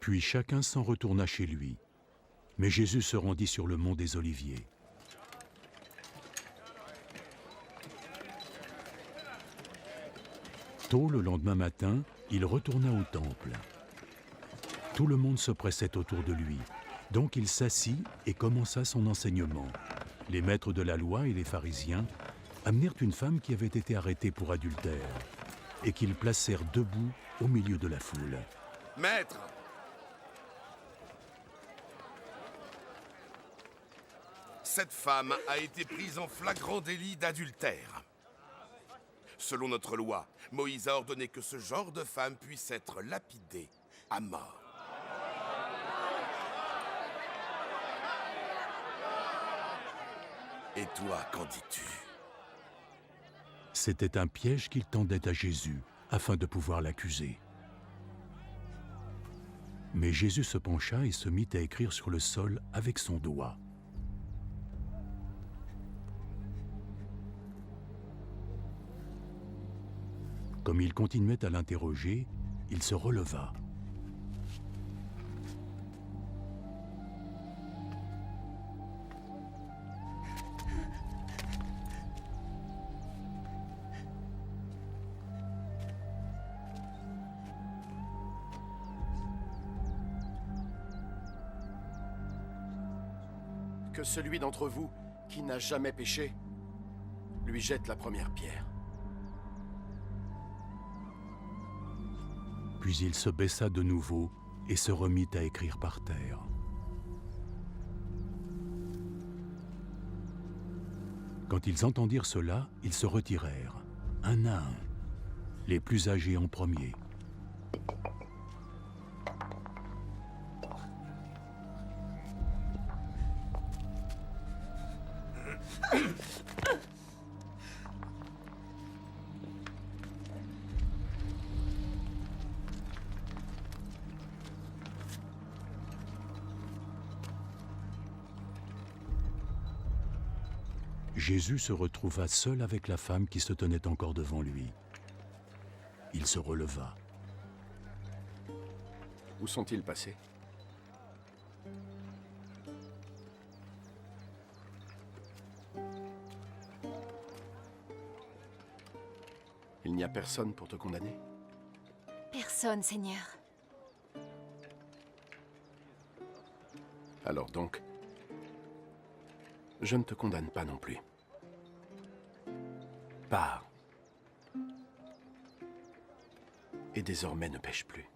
Puis chacun s'en retourna chez lui. Mais Jésus se rendit sur le mont des Oliviers. Tôt le lendemain matin, il retourna au temple. Tout le monde se pressait autour de lui. Donc il s'assit et commença son enseignement. Les maîtres de la loi et les pharisiens amenèrent une femme qui avait été arrêtée pour adultère et qu'ils placèrent debout au milieu de la foule. Maître! Cette femme a été prise en flagrant délit d'adultère. Selon notre loi, Moïse a ordonné que ce genre de femme puisse être lapidée à mort. Et toi, qu'en dis-tu? C'était un piège qu'il tendait à Jésus afin de pouvoir l'accuser. Mais Jésus se pencha et se mit à écrire sur le sol avec son doigt. Comme il continuait à l'interroger, il se releva. Que celui d'entre vous qui n'a jamais péché lui jette la première pierre. Puis il se baissa de nouveau et se remit à écrire par terre. Quand ils entendirent cela, ils se retirèrent, un à un, les plus âgés en premier. Jésus se retrouva seul avec la femme qui se tenait encore devant lui. Il se releva. Où sont-ils passés? Il n'y a personne pour te condamner? Personne, Seigneur. Alors donc, je ne te condamne pas non plus. Pars. Et désormais ne pêche plus.